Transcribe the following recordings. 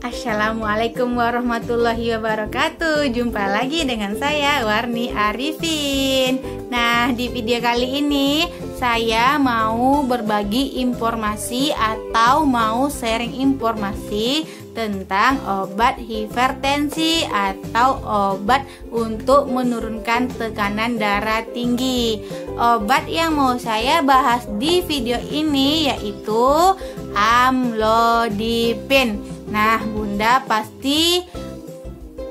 Assalamualaikum warahmatullahi wabarakatuh. Jumpa lagi dengan saya Warni Arifin. Nah, di video kali ini saya mau berbagi informasi atau mau sharing informasi tentang obat hipertensi atau obat untuk menurunkan tekanan darah tinggi. Obat yang mau saya bahas di video ini yaitu amlodipin. Nah, Bunda pasti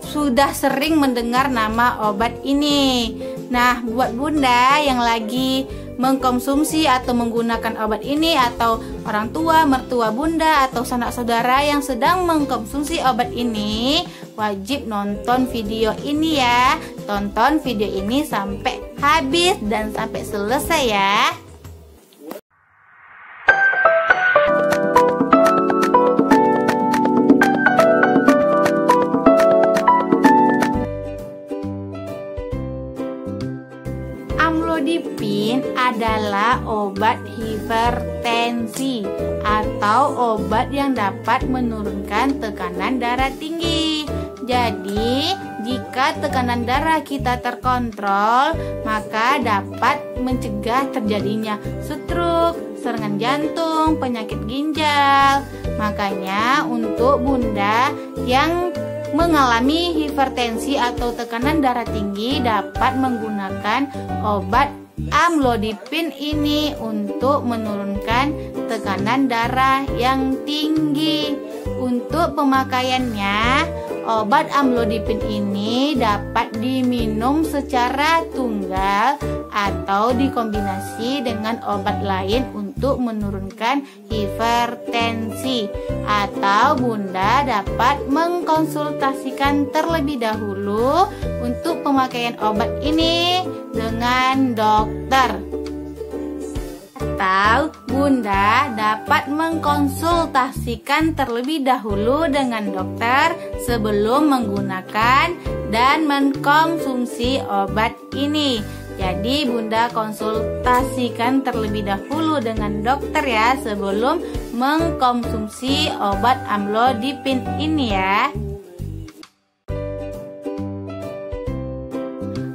sudah sering mendengar nama obat ini. Nah, buat Bunda yang lagi mengkonsumsi atau menggunakan obat ini, atau orang tua, mertua Bunda, atau sanak saudara yang sedang mengkonsumsi obat ini, wajib nonton video ini ya. Tonton video ini sampai habis dan sampai selesai ya. Amlodipin adalah obat hipertensi atau obat yang dapat menurunkan tekanan darah tinggi. Jadi, jika tekanan darah kita terkontrol, maka dapat mencegah terjadinya stroke, serangan jantung, penyakit ginjal. Makanya untuk Bunda yang mengalami hipertensi atau tekanan darah tinggi dapat menggunakan obat amlodipin ini untuk menurunkan tekanan darah yang tinggi. Untuk pemakaiannya, obat amlodipin ini dapat diminum secara tunggal atau dikombinasi dengan obat lain untuk menurunkan hipertensi, atau Bunda dapat mengkonsultasikan terlebih dahulu untuk pemakaian obat ini dengan dokter. Atau Bunda dapat mengkonsultasikan terlebih dahulu dengan dokter sebelum menggunakan dan mengkonsumsi obat ini. Jadi Bunda konsultasikan terlebih dahulu dengan dokter ya sebelum mengkonsumsi obat amlodipin ini ya.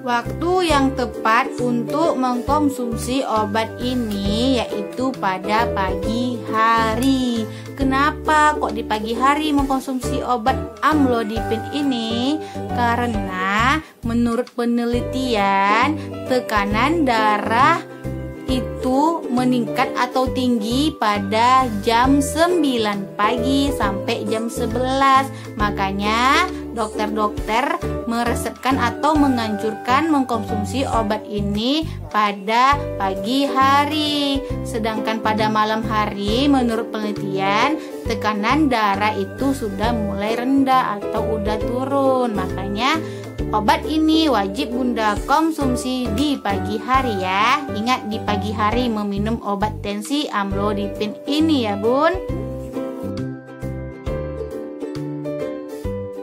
Waktu yang tepat untuk mengkonsumsi obat ini yaitu pada pagi hari. Kenapa kok di pagi hari mengkonsumsi obat amlodipin ini? Karena menurut penelitian, tekanan darah itu meningkat atau tinggi pada jam 9 pagi sampai jam 11. Makanya dokter-dokter meresepkan atau menganjurkan mengkonsumsi obat ini pada pagi hari. Sedangkan pada malam hari menurut penelitian tekanan darah itu sudah mulai rendah atau udah turun. Makanya obat ini wajib Bunda konsumsi di pagi hari ya. Ingat, di pagi hari meminum obat tensi amlodipin ini ya Bun.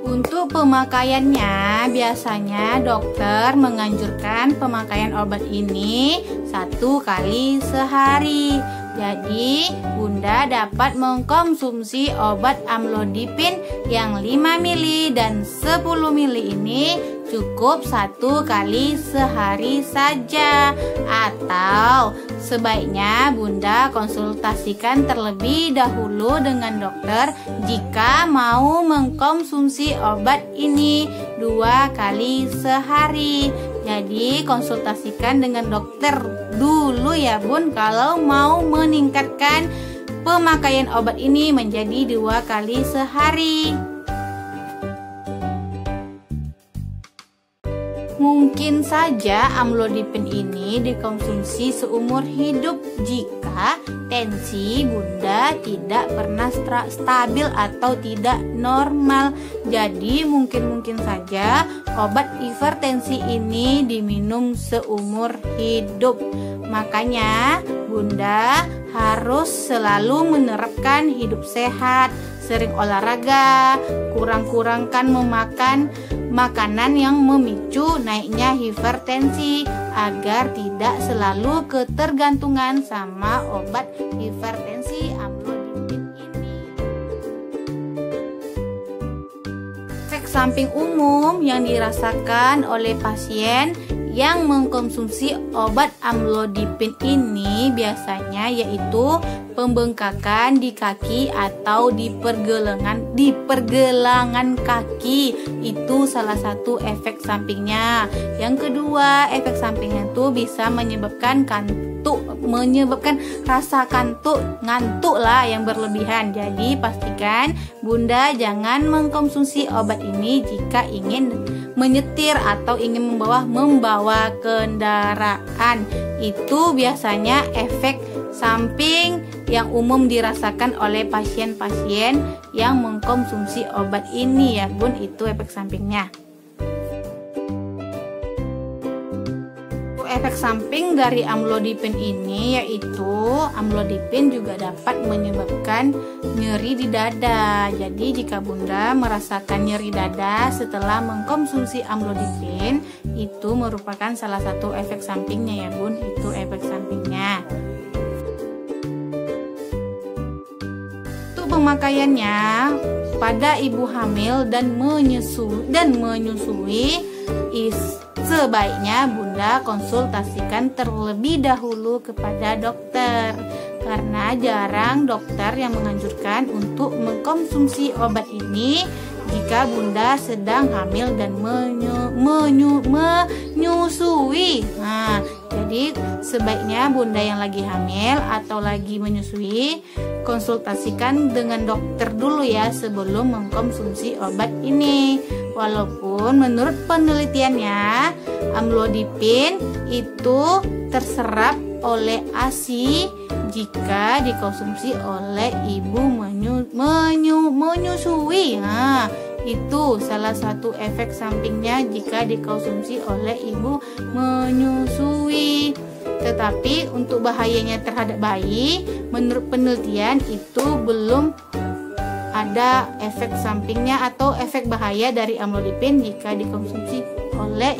Untuk pemakaiannya, biasanya dokter menganjurkan pemakaian obat ini 1 kali sehari. Jadi, Bunda dapat mengkonsumsi obat amlodipin yang 5 mili dan 10 mili ini cukup 1 kali sehari saja. Atau sebaiknya Bunda konsultasikan terlebih dahulu dengan dokter jika mau mengkonsumsi obat ini 2 kali sehari. Jadi konsultasikan dengan dokter dulu ya Bun kalau mau meningkatkan pemakaian obat ini menjadi 2 kali sehari. Mungkin saja amlodipin ini dikonsumsi seumur hidup jika tensi Bunda tidak pernah stabil atau tidak normal. Jadi mungkin saja obat hipertensi ini diminum seumur hidup. Makanya Bunda harus selalu menerapkan hidup sehat, sering olahraga, kurang-kurangkan memakan makanan yang memicu naiknya hipertensi agar tidak selalu ketergantungan sama obat hipertensi amlodipin ini. samping umum yang dirasakan oleh pasien yang mengkonsumsi obat amlodipin ini biasanya yaitu pembengkakan di kaki atau di pergelangan kaki. Itu salah satu efek sampingnya. Yang kedua, efek sampingnya itu bisa menyebabkan rasa ngantuk lah yang berlebihan. Jadi pastikan Bunda jangan mengkonsumsi obat ini jika ingin menyetir atau ingin membawa kendaraan. Itu biasanya efek samping yang umum dirasakan oleh pasien-pasien yang mengkonsumsi obat ini ya Bun, itu efek sampingnya. Efek samping dari amlodipin ini yaitu amlodipin juga dapat menyebabkan nyeri di dada. Jadi jika Bunda merasakan nyeri dada setelah mengkonsumsi amlodipin, itu merupakan salah satu efek sampingnya ya Bun, itu efek sampingnya. Untuk pemakaiannya pada ibu hamil dan menyusui sebaiknya Bunda konsultasikan terlebih dahulu kepada dokter, karena jarang dokter yang menganjurkan untuk mengkonsumsi obat ini jika Bunda sedang hamil dan menyusui. Nah, jadi sebaiknya Bunda yang lagi hamil atau lagi menyusui konsultasikan dengan dokter dulu ya sebelum mengkonsumsi obat ini. Walaupun menurut penelitiannya amlodipin itu terserap oleh ASI jika dikonsumsi oleh ibu menyusui. Nah, itu salah satu efek sampingnya jika dikonsumsi oleh ibu menyusui. Tetapi untuk bahayanya terhadap bayi, menurut penelitian itu belum ada efek sampingnya atau efek bahaya dari amlodipin jika dikonsumsi oleh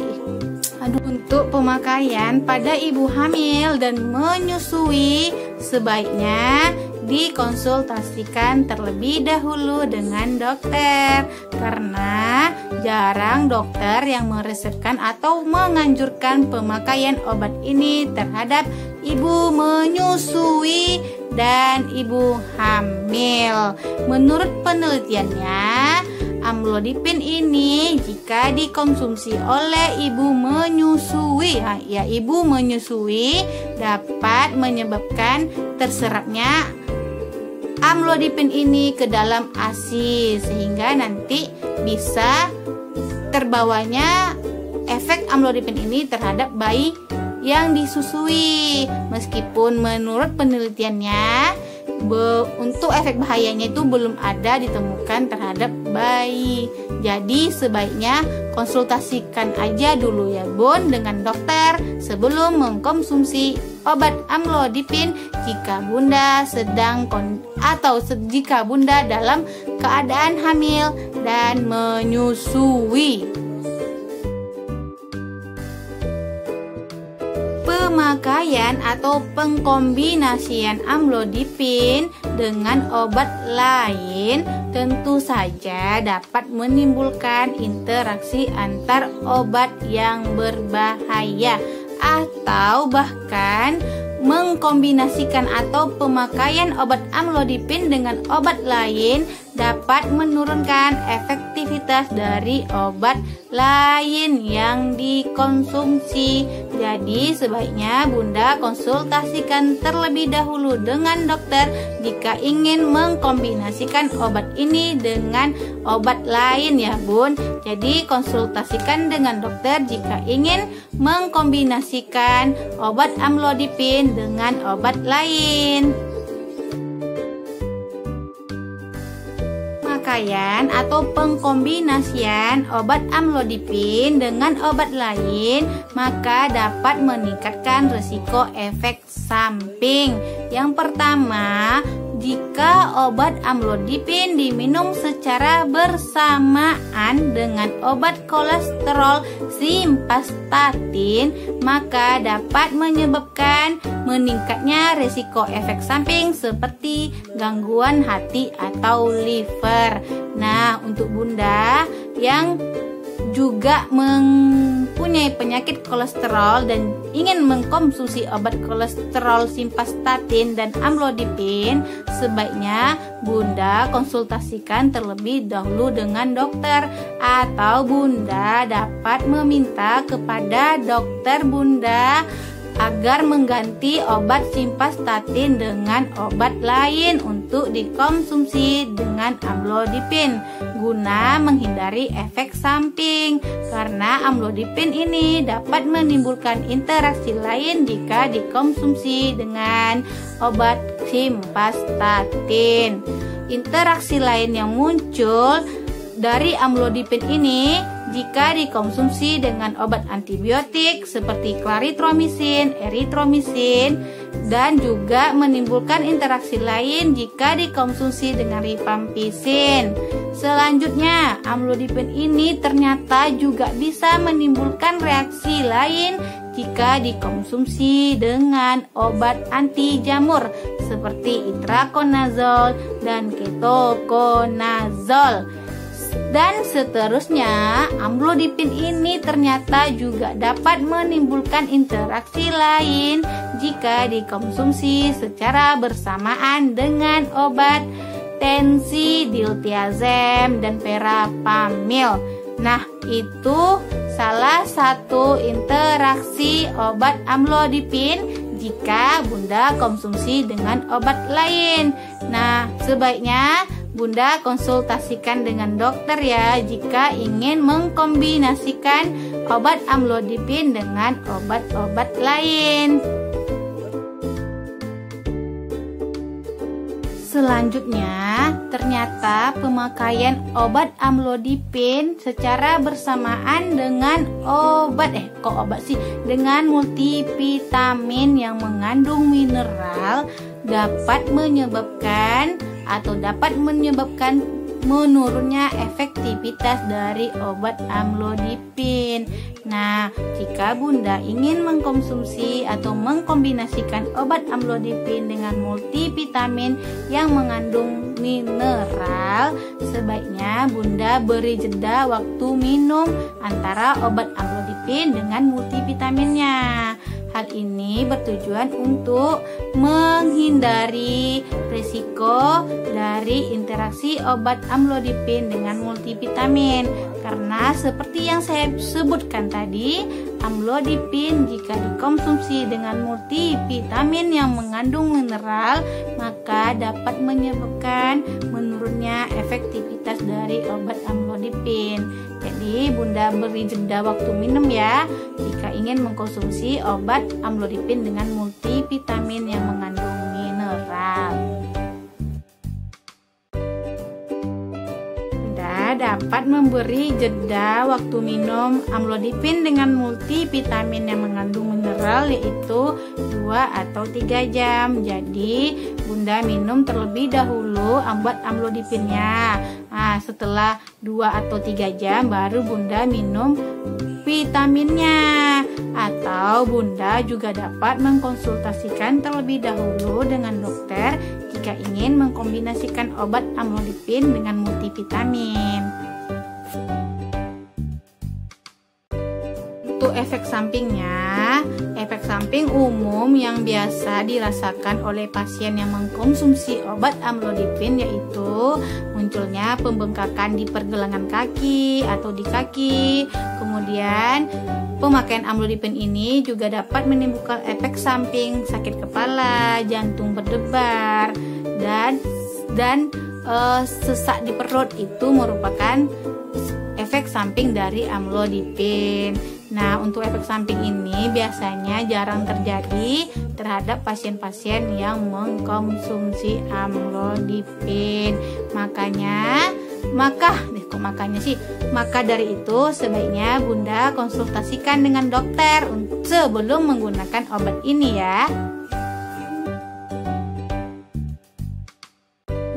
untuk pemakaian pada ibu hamil dan menyusui sebaiknya dikonsultasikan terlebih dahulu dengan dokter, karena jarang dokter yang meresepkan atau menganjurkan pemakaian obat ini terhadap ibu menyusui dan ibu hamil. Menurut penelitiannya, amlodipin ini jika dikonsumsi oleh ibu menyusui, ibu menyusui dapat menyebabkan terserapnya amlodipin ini ke dalam ASI sehingga nanti bisa terbawanya efek amlodipin ini terhadap bayi yang disusui. Meskipun menurut penelitiannya untuk efek bahayanya itu belum ada ditemukan terhadap bayi. Jadi sebaiknya konsultasikan aja dulu ya Bun dengan dokter sebelum mengkonsumsi obat amlodipin jika Bunda jika Bunda dalam keadaan hamil dan menyusui. Pemakaian atau pengkombinasian amlodipin dengan obat lain tentu saja dapat menimbulkan interaksi antar obat yang berbahaya atau bahkan mengkombinasikan atau pemakaian obat amlodipin dengan obat lain dapat menurunkan efektivitas dari obat lain yang dikonsumsi. Jadi sebaiknya Bunda konsultasikan terlebih dahulu dengan dokter jika ingin mengkombinasikan obat ini dengan obat lain ya Bun. Jadi konsultasikan dengan dokter jika ingin mengkombinasikan obat amlodipin dengan obat lain. Pemakaian atau pengkombinasian obat amlodipin dengan obat lain maka dapat meningkatkan risiko efek samping. Yang pertama, jika obat amlodipin diminum secara bersamaan dengan obat kolesterol simvastatin, maka dapat menyebabkan meningkatnya risiko efek samping seperti gangguan hati atau liver. Nah, untuk Bunda yang juga mempunyai penyakit kolesterol dan ingin mengkonsumsi obat kolesterol simvastatin dan amlodipin, sebaiknya Bunda konsultasikan terlebih dahulu dengan dokter, atau Bunda dapat meminta kepada dokter Bunda agar mengganti obat simvastatin dengan obat lain untuk dikonsumsi dengan amlodipin guna menghindari efek samping, karena amlodipin ini dapat menimbulkan interaksi lain jika dikonsumsi dengan obat simvastatin. Interaksi lain yang muncul dari amlodipin ini jika dikonsumsi dengan obat antibiotik seperti klaritromisin, eritromisin, dan juga menimbulkan interaksi lain jika dikonsumsi dengan rifampisin. Selanjutnya, amlodipin ini ternyata juga bisa menimbulkan reaksi lain jika dikonsumsi dengan obat anti jamur seperti itraconazole dan ketoconazole. Dan seterusnya, amlodipin ini ternyata juga dapat menimbulkan interaksi lain jika dikonsumsi secara bersamaan dengan obat tensi, diltiazem, dan verapamil. Nah, itu salah satu interaksi obat amlodipin jika Bunda konsumsi dengan obat lain. Nah, sebaiknya Bunda konsultasikan dengan dokter ya jika ingin mengkombinasikan obat amlodipin dengan obat-obat lain. Selanjutnya, ternyata pemakaian obat amlodipin secara bersamaan dengan dengan multivitamin yang mengandung mineral dapat menyebabkan menurunnya efektivitas dari obat amlodipin. Nah, jika Bunda ingin mengkonsumsi atau mengkombinasikan obat amlodipin dengan multivitamin yang mengandung mineral, sebaiknya Bunda beri jeda waktu minum antara obat amlodipin dengan multivitaminnya. Hal ini bertujuan untuk menghindari risiko dari interaksi obat amlodipin dengan multivitamin. Karena seperti yang saya sebutkan tadi, amlodipin jika dikonsumsi dengan multivitamin yang mengandung mineral, maka dapat menyebabkan menurunnya efektivitas dari obat amlodipin. Jadi Bunda beri jeda waktu minum ya jika ingin mengkonsumsi obat amlodipin dengan multivitamin yang mengandung mineral. Bunda dapat memberi jeda waktu minum amlodipin dengan multivitamin yang mengandung mineral yaitu 2 atau 3 jam. Jadi Bunda minum terlebih dahulu obat amlodipinnya. Nah, setelah 2 atau 3 jam baru Bunda minum vitaminnya. Atau Bunda juga dapat mengkonsultasikan terlebih dahulu dengan dokter jika ingin mengkombinasikan obat amlodipin dengan multivitamin. Untuk efek sampingnya, efek samping umum yang biasa dirasakan oleh pasien yang mengkonsumsi obat amlodipin yaitu munculnya pembengkakan di pergelangan kaki atau di kaki. Kemudian pemakaian amlodipin ini juga dapat menimbulkan efek samping sakit kepala, jantung berdebar, dan sesak di perut. Itu merupakan efek samping dari amlodipin. Nah, untuk efek samping ini biasanya jarang terjadi terhadap pasien-pasien yang mengkonsumsi amlodipin. Maka dari itu sebaiknya Bunda konsultasikan dengan dokter sebelum menggunakan obat ini ya.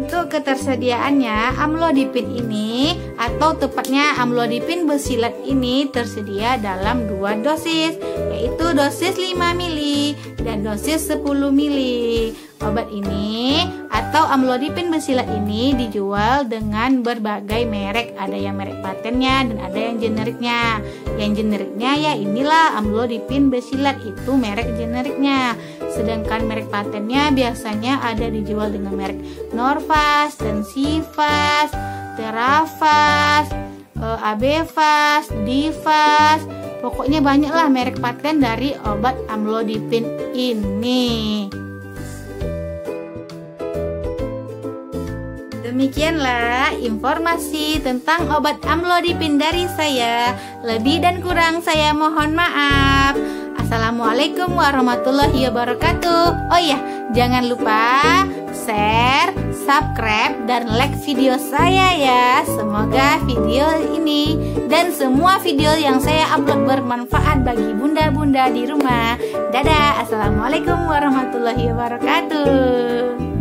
Untuk ketersediaannya, amlodipin ini atau tepatnya amlodipin besilat ini tersedia dalam 2 dosis, yaitu dosis 5 mili dan dosis 10 mili. Obat ini atau amlodipin besilat ini dijual dengan berbagai merek. Ada yang merek patennya dan ada yang generiknya. Yang generiknya ya inilah amlodipin besilat, itu merek generiknya. Sedangkan merek patennya biasanya ada dijual dengan merek Norvas, Densifas, Terafas, Abevas, Divas. Pokoknya banyaklah merek paten dari obat amlodipin ini. Demikianlah informasi tentang obat amlodipin dari saya. Lebih dan kurang saya mohon maaf. Assalamualaikum warahmatullahi wabarakatuh. Oh iya, jangan lupa share, subscribe, dan like video saya ya. Semoga video ini dan semua video yang saya upload bermanfaat bagi bunda-bunda di rumah. Dadah, assalamualaikum warahmatullahi wabarakatuh.